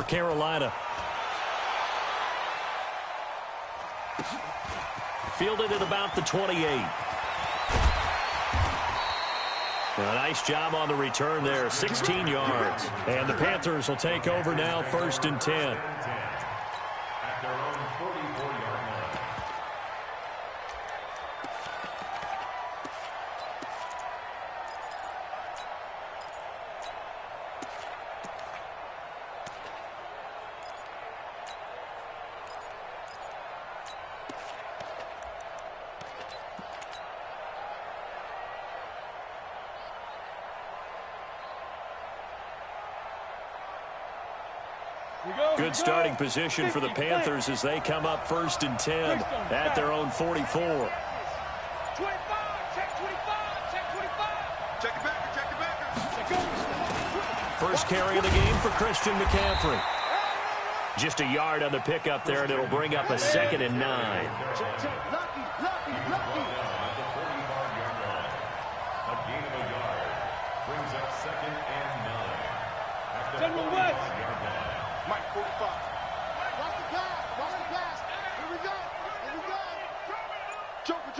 Carolina. Fielded at about the 28. A nice job on the return there, 16 yards. And the Panthers will take over now, 1st and 10. At their own 44-yard line. Good starting position for the Panthers as they come up 1st and 10 at their own 44. 25, check 25, check 25. Check it back. First carry of the game for Christian McCaffrey. Just a yard on the pickup there, and it'll bring up a 2nd and 9. Lucky. A gain of a yard brings up 2nd and 9. At the General West. 45-yard line. Mike, 45. Watch the pass. Here we go. Joker.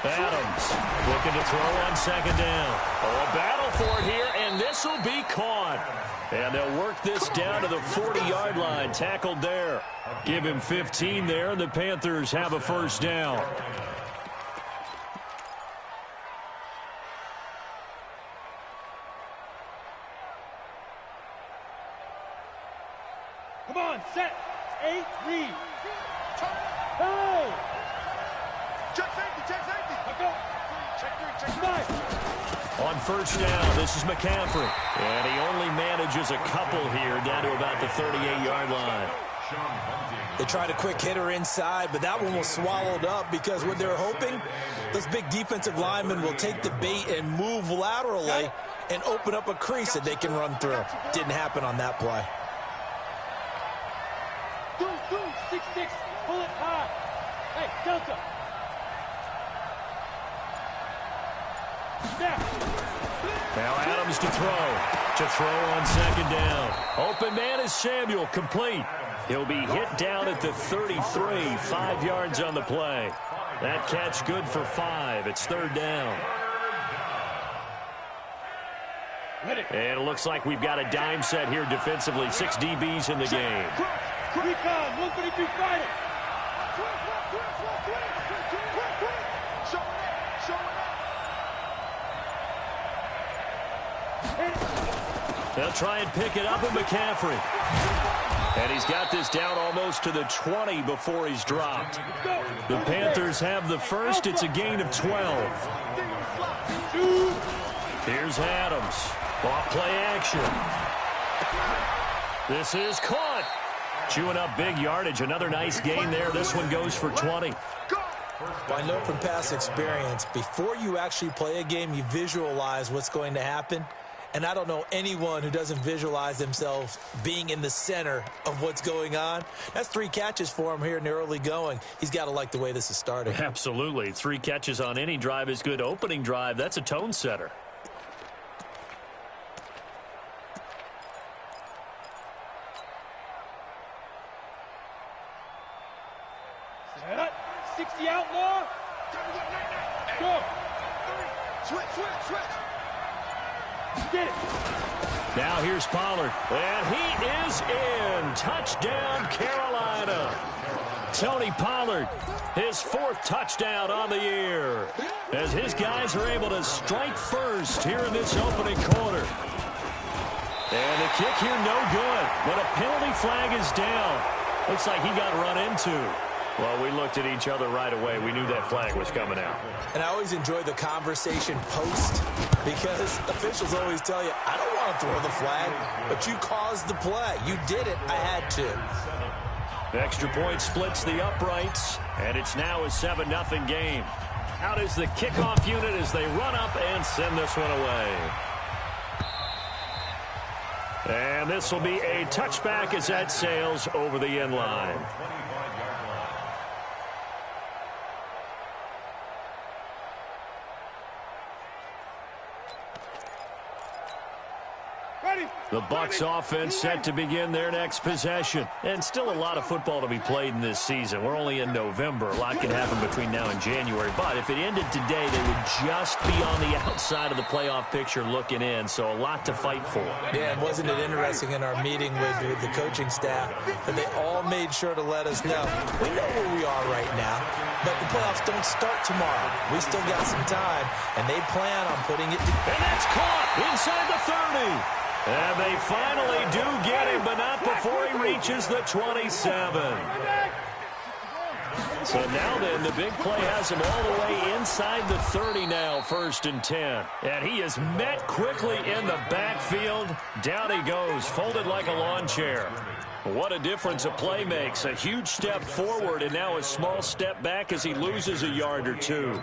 Adams looking to throw on 2nd down. Oh, a battle for it here, and this will be caught. And they'll work this down to the 40-yard line. Tackled there. Give him 15 there, and the Panthers have a 1st down. Come on, set. 8, read. Hey! Check safety. Let go. Check 5. On 1st down, this is McCaffrey. And he only manages a couple here down to about the 38-yard line. They tried a quick hitter inside, but that one was swallowed up because what they're hoping, those big defensive linemen will take the bait and move laterally and open up a crease that they can run through. Didn't happen on that play. 6-6, pull it high. Hey, Delta. Now Adams to throw on 2nd down. Open man is Samuel, complete. He'll be hit down at the 33, 5 yards on the play. That catch good for 5. It's 3rd down. And it looks like we've got a dime set here defensively. 6 DBs in the game. Recon, 133 fighting. They'll try and pick it up with McCaffrey. And he's got this down almost to the 20 before he's dropped. The Panthers have the 1st. It's a gain of 12. Here's Adams. Off play action. This is caught. Chewing up big yardage. Another nice gain there. This one goes for 20. I know from past experience, before you actually play a game, you visualize what's going to happen. And I don't know anyone who doesn't visualize themselves being in the center of what's going on. That's 3 catches for him here in the early going. He's got to like the way this is starting. Absolutely. 3 catches on any drive is good. Opening drive, that's a tone setter. Set. 60 outlaw. Go. Switch. Get it. Now here's Pollard. And he is in. Touchdown, Carolina. Tony Pollard, his 4th touchdown on the year, as his guys are able to strike first here in this opening quarter. And the kick here no good, but a penalty flag is down. Looks like he got run into. Well, we looked at each other right away. We knew that flag was coming out. And I always enjoy the conversation post because officials always tell you, I don't want to throw the flag, but you caused the play. You did it. I had to. Extra point splits the uprights, and it's now a 7-0 game. Out is the kickoff unit as they run up and send this one away. And this will be a touchback as that sails over the end line. Ready. The Bucs offense set to begin their next possession. And still a lot of football to be played in this season. We're only in November. A lot can happen between now and January. But if it ended today, they would just be on the outside of the playoff picture looking in. So a lot to fight for. Yeah, and wasn't it interesting in our meeting with the coaching staff that they all made sure to let us know. We know where we are right now, but the playoffs don't start tomorrow. We still got some time, and they plan on putting it together. And that's caught inside the 30. And they finally do get him, but not before he reaches the 27. So now then, the big play has him all the way inside the 30 now, 1st and 10. And he is met quickly in the backfield. Down he goes, folded like a lawn chair. What a difference a play makes. A huge step forward and now a small step back as he loses a yard or two.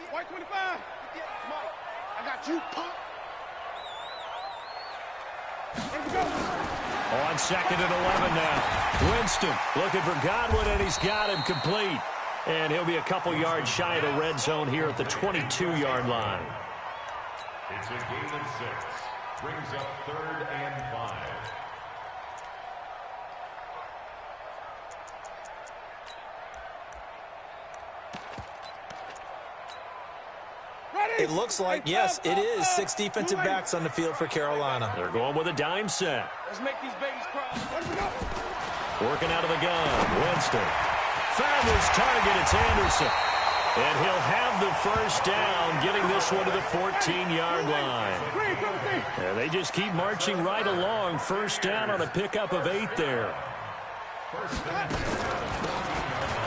White 25. Mike, I got you, punk. On 2nd and 11 now. Winston looking for Godwin, and he's got him complete. And he'll be a couple yards shy of the red zone here at the 22-yard line. It's a gain of 6. Brings up 3rd and 5. It looks like, yes, it is 6 defensive backs on the field for Carolina. They're going with a dime set. Let's make these babies cry. Working out of the gun. Winston. Found his target. It's Anderson. And he'll have the first down, getting this one to the 14-yard line. And they just keep marching right along. First down on a pickup of 8 there.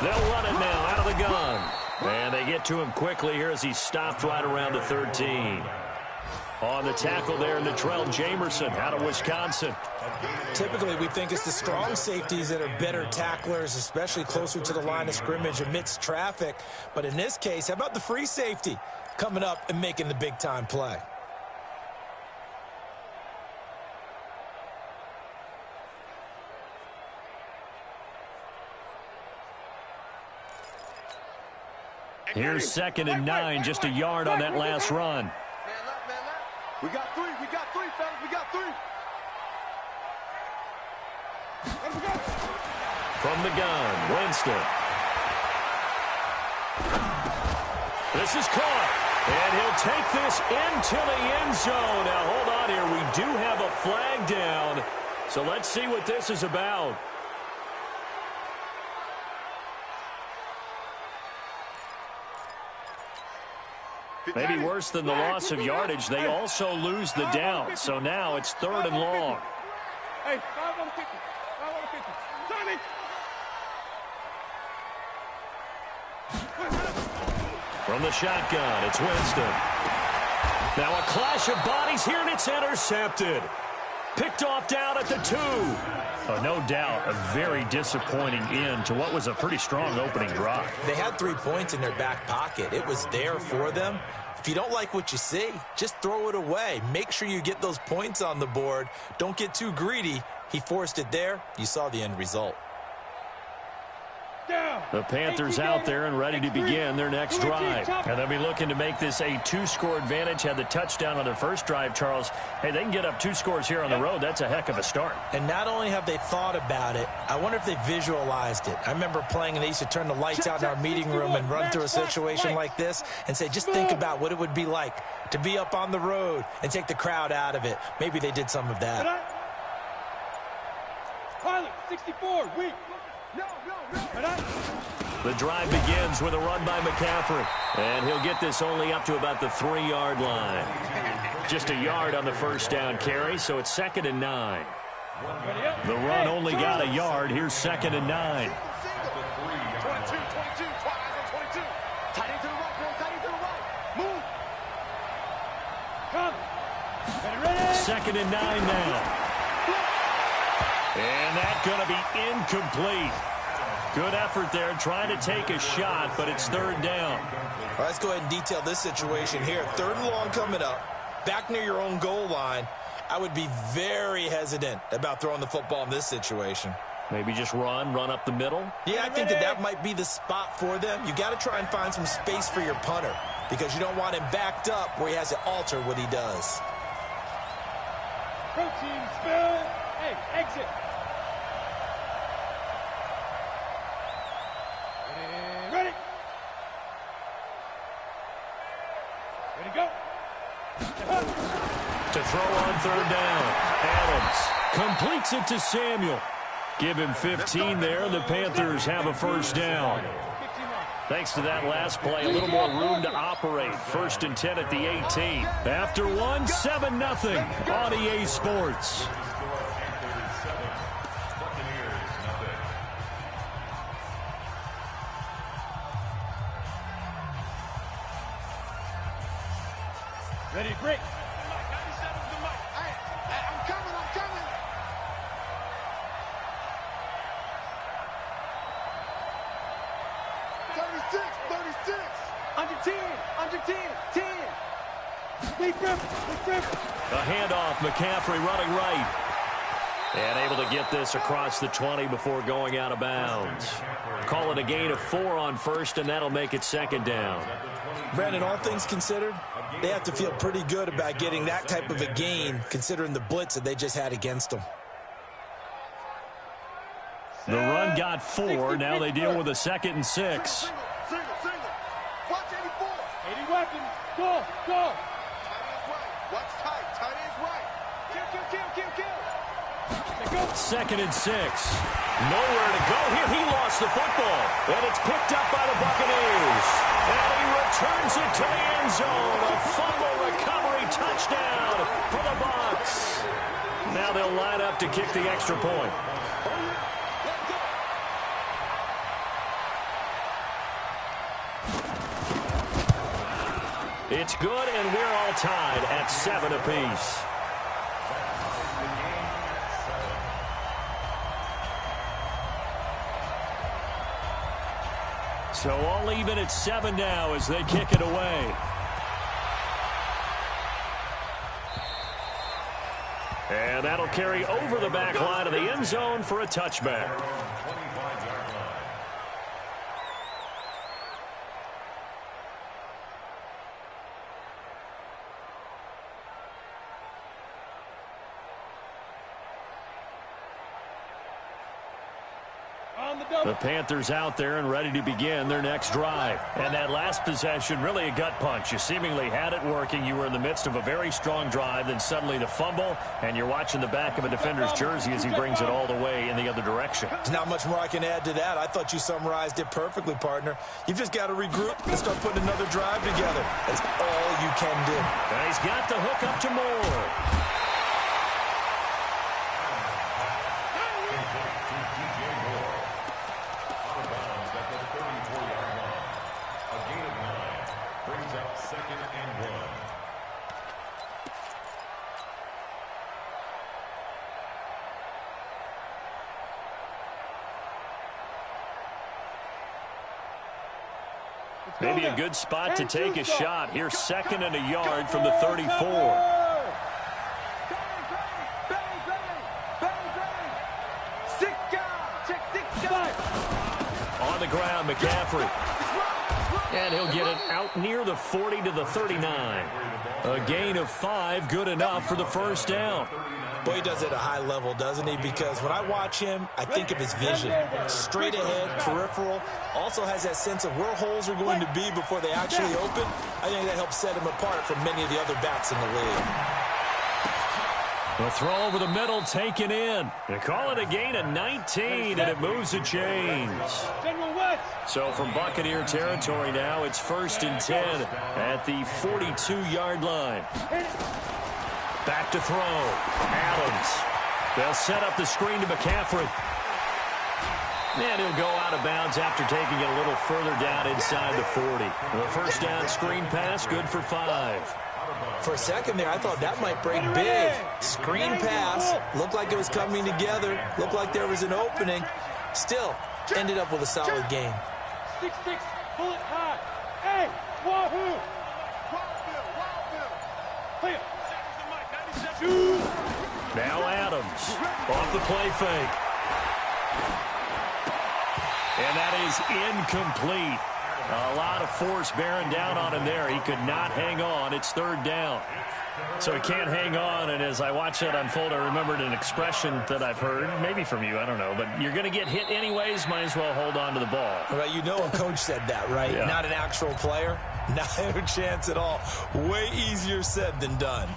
They'll run it now out of the gun. And they get to him quickly here as he stopped right around the 13. On the tackle there, Natrell Jamerson out of Wisconsin. Typically, we think it's the strong safeties that are better tacklers, especially closer to the line of scrimmage amidst traffic. But in this case, how about the free safety coming up and making the big-time play? Here's 2nd and 9, just a yard on that last run. Man up. We got 3, fellas, we got 3. From the gun, Winston. This is caught, and he'll take this into the end zone. Now, hold on here. We do have a flag down, so let's see what this is about. Maybe worse than the loss of yardage, they also lose the down. So now it's 3rd and long. Hey, 5 on the 50. 5 on the 50. Tommy! From the shotgun, it's Winston. Now a clash of bodies here, and it's intercepted. Picked off down at the 2. Oh, no doubt a very disappointing end to what was a pretty strong opening drive. They had 3 points in their back pocket. It was there for them. If you don't like what you see, just throw it away. Make sure you get those points on the board. Don't get too greedy. He forced it there. You saw the end result. The Panthers out there and ready to begin their next drive. And they'll be looking to make this a 2-score advantage. Had the touchdown on their first drive, Charles. Hey, they can get up 2 scores here on the road. That's a heck of a start. And not only have they thought about it, I wonder if they visualized it. I remember playing, and they used to turn the lights out in our meeting room and run through a situation like this and say, just think about what it would be like to be up on the road and take the crowd out of it. Maybe they did some of that. Pilot, 64, weak. No. The drive begins with a run by McCaffrey. And he'll get this only up to about the 3-yard line. Just a yard on the first down carry, so it's 2nd and 9. The run only got a yard. Here's 2nd and 9. 22, 22, 22. Tight end to the right, bro. Tight end to the right. Move. Come. Ready. 2nd and 9 now. And that's going to be incomplete. Good effort there, trying to take a shot, but it's 3rd down. Well, let's go ahead and detail this situation here. 3rd and long coming up, back near your own goal line. I would be very hesitant about throwing the football in this situation. Maybe just run up the middle. Yeah, I think that might be the spot for them. You got to try and find some space for your punter because you don't want him backed up where he has to alter what he does. Protein spill. Hey, exit. Ready. Ready, go. To throw on third down. Adams completes it to Samuel. Give him 15 there. The Panthers have a first down. Thanks to that last play, a little more room to operate. 1st and 10 at the 18. After one, 7-0 on EA Sports. Ready, break. I'm coming. 36. Under 10. 10. Lead grip. A handoff, McCaffrey running right. And able to get this across the 20 before going out of bounds. Call it a gain of 4 on first, and that'll make it 2nd down. Brandon, all things considered, they have to feel pretty good about getting that type of a gain considering the blitz that they just had against them. The run got 4. Now they deal with a 2nd and 6. Single. Watch 84. 80 weapons. Go. Tight ends right. Watch tight. Tight ends right. Kill. 2nd and 6. Nowhere to go here. He lost the football. And it's picked up by the Buccaneers. And he returns it to the end zone. A fumble recovery touchdown for the Bucs. Now they'll line up to kick the extra point. It's good, and we're all tied at 7 apiece. So all even at 7 now as they kick it away. And that'll carry over the back line of the end zone for a touchback. The Panthers out there and ready to begin their next drive. And that last possession, really a gut punch. You seemingly had it working. You were in the midst of a very strong drive. Then suddenly the fumble, and you're watching the back of a defender's jersey as he brings it all the way in the other direction. There's not much more I can add to that. I thought you summarized it perfectly, partner. You've just got to regroup and start putting another drive together. That's all you can do. And he's got the hook up to Moore. Maybe a good spot to take a shot. Here's 2nd and a yard from the 34. On the ground, McCaffrey. And he'll get it out near the 40 to the 39. A gain of 5, good enough for the first down. Boy, he does it at a high level, doesn't he? Because when I watch him, I think of his vision. Straight ahead, peripheral. Also has that sense of where holes are going to be before they actually open. I think that helps set him apart from many of the other backs in the league. A throw over the middle, taken in. They call it a gain of 19, and it moves the chains. So from Buccaneer territory now, it's 1st and 10 at the 42-yard line. Back to throw. Adams. They'll set up the screen to McCaffrey. And he'll go out of bounds after taking it a little further down inside the 40. The first down screen pass, good for 5. For a second there, I thought that might break big. Screen pass. Looked like it was coming together. Looked like there was an opening. Still, ended up with a solid game. 6-6, pull it high. Hey, wahoo! Now Adams off the play fake. And that is incomplete. A lot of force bearing down on him there. He could not hang on. It's third down. So he can't hang on, and as I watch that unfold, I remembered an expression that I've heard, maybe from you, I don't know, but you're going to get hit anyways, might as well hold on to the ball. Well, you know a coach said that, right? Yeah. Not an actual player. Not a chance at all. Way easier said than done.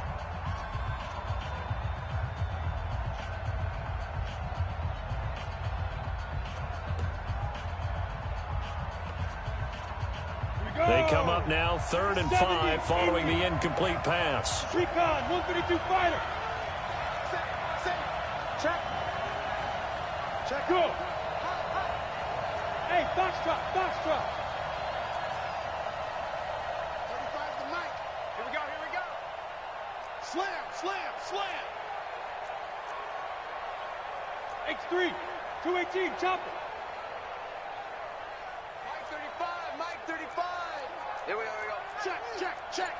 They come up now, 3rd and 5, following the incomplete pass. Recon, 132 fighter. Check. Check. Go. Hey, Foxtrot. 35 to Mike. Here we go. Slam. X3, 218, chop it. Mike 35. Here we go. Check.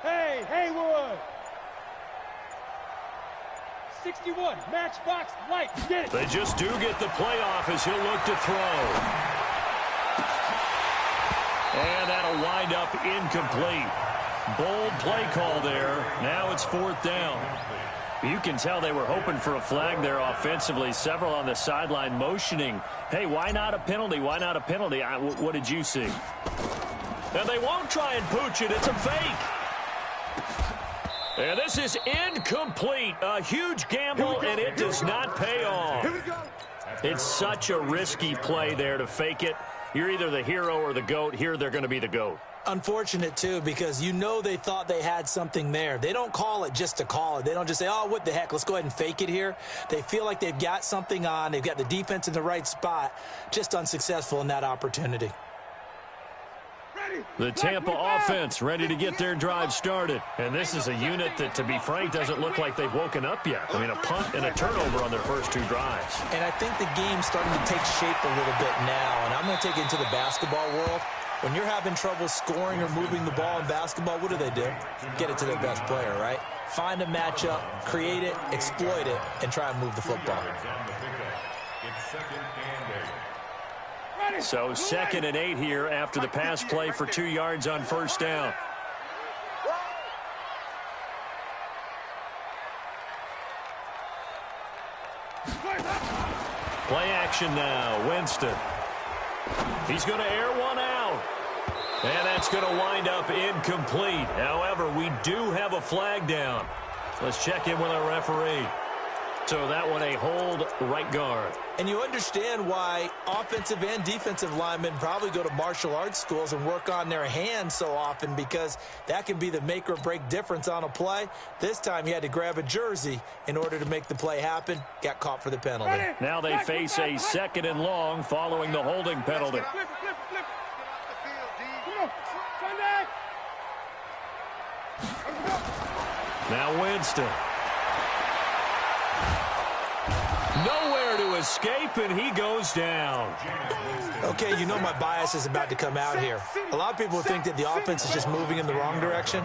Hey, Haywood. 61, matchbox, light, get it. They just do get the playoff as he'll look to throw. And that'll wind up incomplete. Bold play call there. Now it's 4th down. You can tell they were hoping for a flag there offensively. Several on the sideline motioning, hey, why not a penalty? Why not a penalty? What did you see? And they won't try and pooch it. It's a fake. And this is incomplete. A huge gamble, and it does not pay off. It's such a risky play there to fake it. You're either the hero or the GOAT. Here they're going to be the GOAT. Unfortunate, too, because you know they thought they had something there. They don't call it just to call it. They don't just say, oh, what the heck, let's go ahead and fake it here. They feel like they've got something on. They've got the defense in the right spot. Just unsuccessful in that opportunity. The Tampa offense ready to get their drive started. And this is a unit that, to be frank, doesn't look like they've woken up yet. I mean, a punt and a turnover on their first 2 drives. And I think the game's starting to take shape a little bit now. And I'm going to take it into the basketball world. When you're having trouble scoring or moving the ball in basketball, what do? Get it to their best player, right? Find a matchup, create it, exploit it, and try and move the football. So 2nd and 8 here after the pass play for 2 yards on 1st down. Play action now. Winston. He's going to air one out. And that's going to wind up incomplete. However, we do have a flag down. Let's check in with our referee. So that one a hold, right guard. And you understand why offensive and defensive linemen probably go to martial arts schools and work on their hands so often, because that can be the make or break difference on a play. This time he had to grab a jersey in order to make the play happen. Got caught for the penalty. Now they face a 2nd and long following the holding penalty. Flip. Now Winston. Nowhere to escape, and he goes down. Okay, you know my bias is about to come out here. A lot of people think that the offense is just moving in the wrong direction.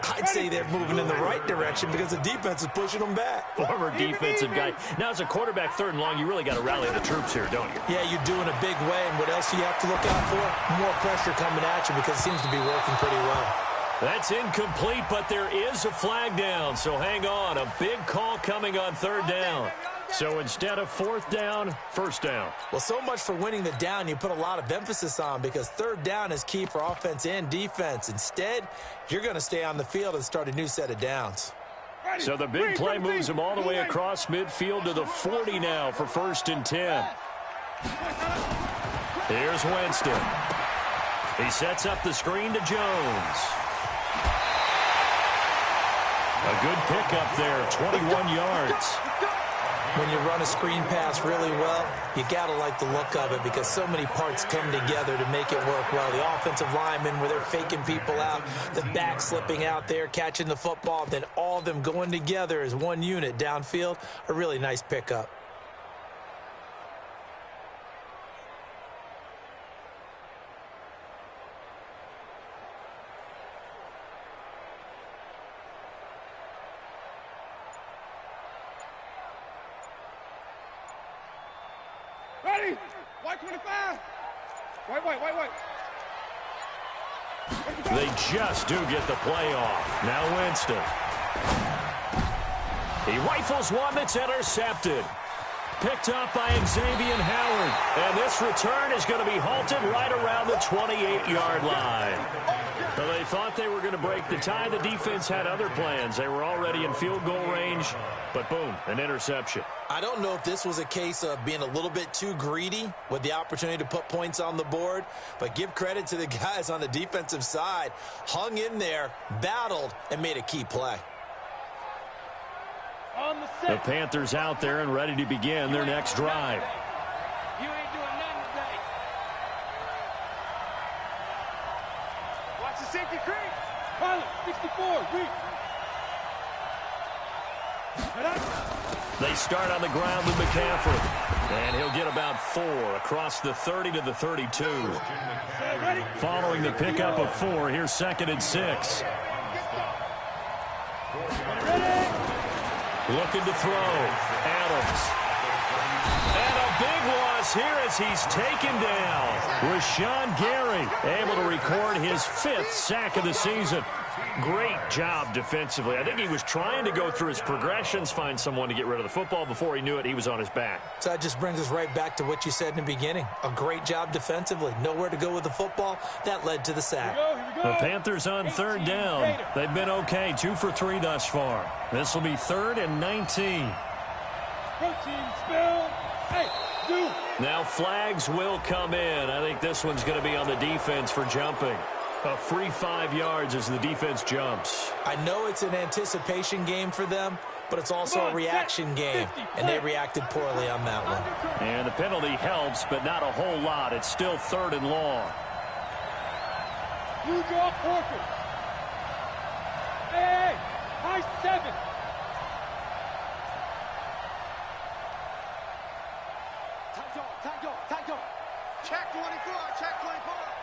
I'd say they're moving in the right direction because the defense is pushing them back. Former defensive guy. Now, as a quarterback, 3rd and long, you really got to rally the troops here, don't you? Yeah, you're doing a big way, and what else do you have to look out for? More pressure coming at you, because it seems to be working pretty well. That's incomplete, but there is a flag down, so hang on. A big call coming on 3rd down. So instead of 4th down, 1st down. Well, so much for winning the down you put a lot of emphasis on, because 3rd down is key for offense and defense. Instead, you're going to stay on the field and start a new set of downs. So the big play moves him all the way across midfield to the 40 now for 1st and 10. Here's Winston. He sets up the screen to Jones. A good pickup there, 21 yards. When you run a screen pass really well, you got to like the look of it, because so many parts come together to make it work well. The offensive linemen, where they're faking people out, the back slipping out there, catching the football, then all of them going together as one unit downfield, a really nice pickup. Ready? White 25. White. They just do get the play off. Now Winston. He rifles one that's intercepted. Picked up by Xavier Howard. And this return is going to be halted right around the 28-yard line. So they thought they were going to break the tie. The defense had other plans. They were already in field goal range. But boom, an interception. I don't know if this was a case of being a little bit too greedy with the opportunity to put points on the board, but give credit to the guys on the defensive side. Hung in there, battled, and made a key play. The Panthers out there and ready to begin their next drive. You ain't doing nothing today. Watch the safety creep. Pilot, 64, reach. They start on the ground with McCaffrey. And he'll get about 4 across the 30 to the 32. Following the pickup of 4, here's 2nd and 6. Looking to throw. Adams. And a big loss here as he's taken down. Rashawn Gary able to record his 5th sack of the season. Great job defensively. I think he was trying to go through his progressions, find someone to get rid of the football. Before he knew it, he was on his back. So that just brings us right back to what you said in the beginning. A great job defensively. Nowhere to go with the football. That led to the sack. Here we go. The Panthers on 3rd down. They've been okay, 2 for 3 thus far. This will be 3rd and 19. Protein spill. Hey, do. Now flags will come in. I think this one's going to be on the defense for jumping. A free 5 yards as the defense jumps. I know it's an anticipation game for them, but it's also a reaction game, and they reacted poorly on that one. And the penalty helps, but not a whole lot. It's still 3rd and long. You draw Porter. Hey, high 7. Tight dog. Check 24.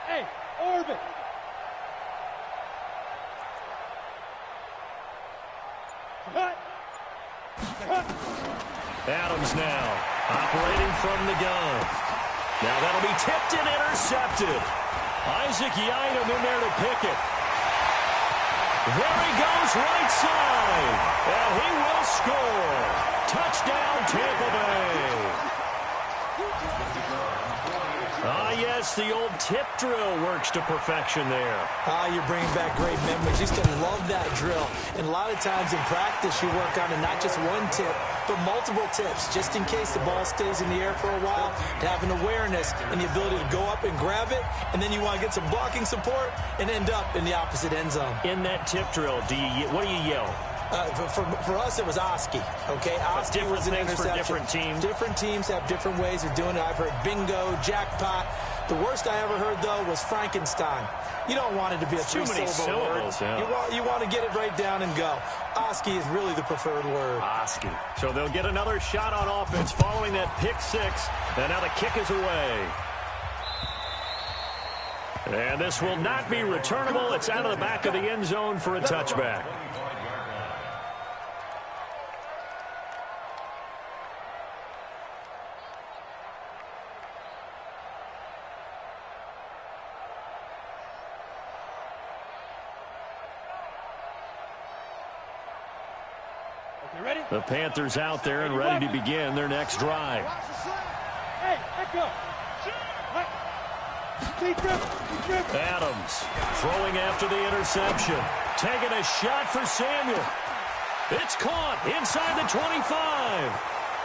Hey, orbit. Adams now operating from the gun. Now that'll be tipped and intercepted. Isaac Yiadom in there to pick it. There he goes right side. And he will score. Touchdown Tampa Bay. Yes, the old tip drill works to perfection there. You're bringing back great memories. Used to love that drill. And a lot of times in practice, you work on it, not just one tip, but multiple tips, just in case the ball stays in the air for a while, to have an awareness and the ability to go up and grab it, and then you want to get some blocking support and end up in the opposite end zone. In that tip drill, what do you yell? For us, it was Oski. Okay, Oski was an interception. For different teams. Different teams have different ways of doing it. I've heard bingo, jackpot. The worst I ever heard, though, was Frankenstein. You don't want it to be a three-syllable word. Yeah. You want to get it right down and go. Oski is really the preferred word. Oski. So they'll get another shot on offense following that pick 6. And now the kick is away. And this will not be returnable. It's out of the back of the end zone for a touchback. The Panthers out there and ready to begin their next drive. Hey, echo. Adams throwing after the interception. Taking a shot for Samuel. It's caught inside the 25.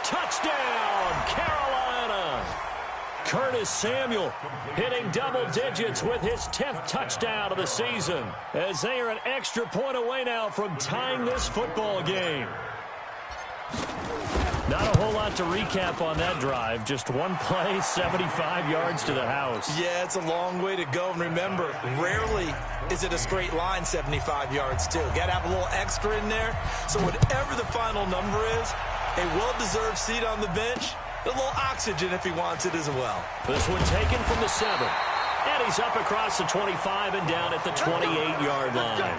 Touchdown, Carolina. Curtis Samuel hitting double digits with his 10th touchdown of the season, as they are an extra point away now from tying this football game. Not a whole lot to recap on that drive. Just one play, 75 yards to the house. Yeah, it's a long way to go. And remember, rarely is it a straight line 75 yards, too. Got to have a little extra in there. So whatever the final number is, a well-deserved seat on the bench, a little oxygen if he wants it as well. This one taken from the 7. And he's up across the 25 and down at the 28-yard line.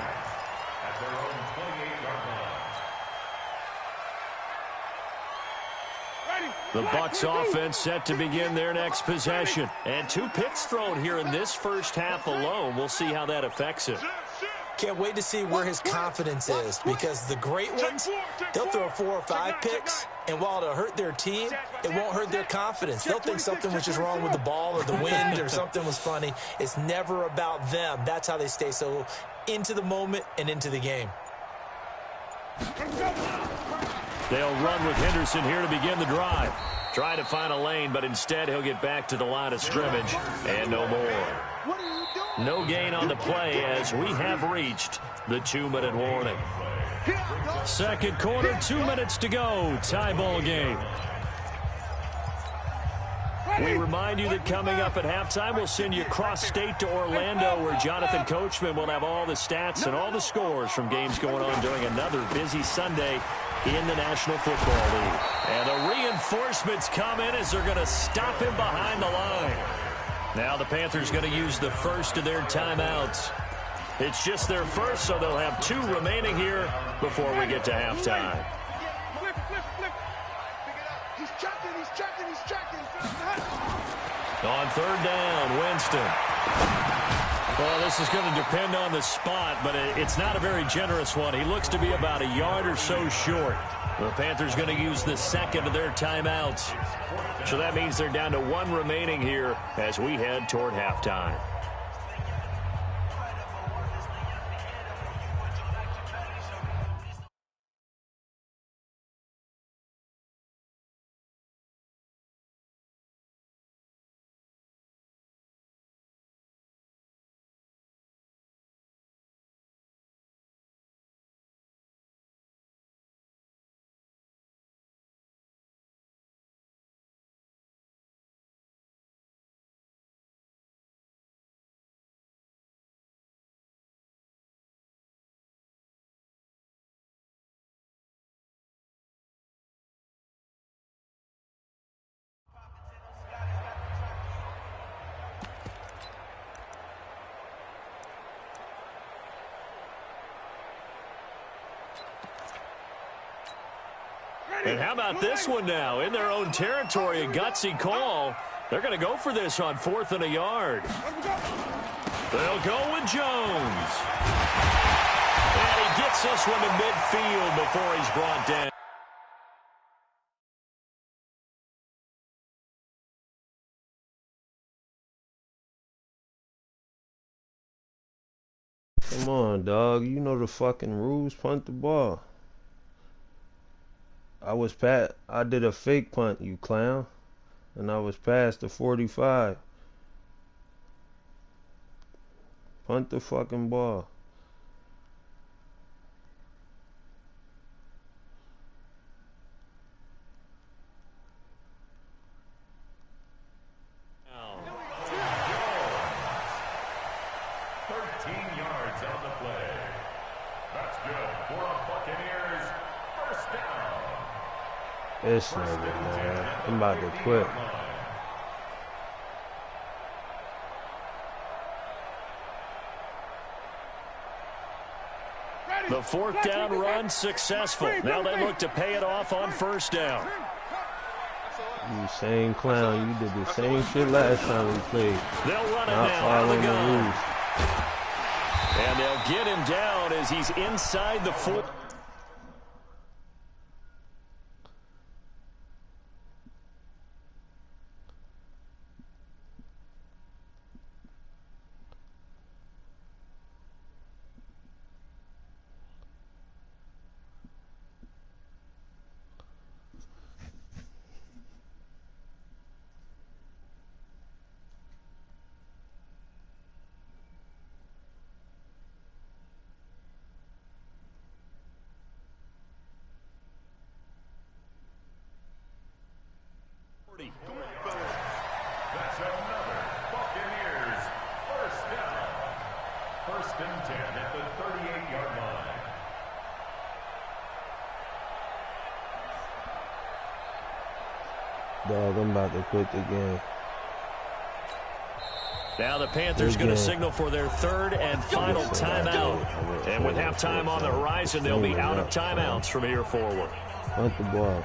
Ready. The Bucs offense set to begin their next possession. And 2 picks thrown here in this first half alone. We'll see how that affects him. Can't wait to see where his confidence is, because the great ones, they'll throw 4 or 5 picks, and while it'll hurt their team, it won't hurt their confidence. They'll think something was just wrong with the ball or the wind or something was funny. It's never about them. That's how they stay so into the moment and into the game. They'll run with Henderson here to begin the drive. Try to find a lane, but instead he'll get back to the line of scrimmage and no more. No gain on the play as we have reached the 2-minute warning. Second quarter, 2 minutes to go. Tie ball game. We remind you that coming up at halftime, we'll send you cross-state to Orlando, where Jonathan Coachman will have all the stats and all the scores from games going on during another busy Sunday in the National Football League. And the reinforcements come in as they're going to stop him behind the line. Now the Panthers going to use the first of their timeouts. It's just their first, so they'll have 2 remaining here before we get to halftime. He's checking. On third down, Winston. Well, this is going to depend on the spot, but it's not a very generous one. He looks to be about a yard or so short. The Panthers going to use the second of their timeouts. So that means they're down to 1 remaining here as we head toward halftime. And how about this one now? In their own territory, a gutsy call. They're going to go for this on 4th and a yard. They'll go with Jones. And he gets this one to midfield before he's brought down. Come on, dog. You know the fucking rules. Punt the ball. I did a fake punt, you clown. And I was past the 45. Punt the fucking ball. This nigga, man. I'm about to quit. The 4th down run successful. Now they look to pay it off on 1st down. You same clown. You did the same shit last time we played. They'll run it Not now out of the gun. rules. And they'll get him down as he's inside the 4. That's another Buccaneers first down. 1st and 10 at the 38-yard line. Dog, I'm about to quit the game. Now the Panthers going to signal for their 3rd and final timeout. And with halftime on the horizon, they'll be out of timeouts from here forward. Punt the ball.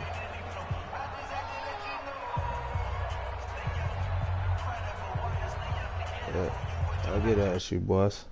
I'll get at you, boss.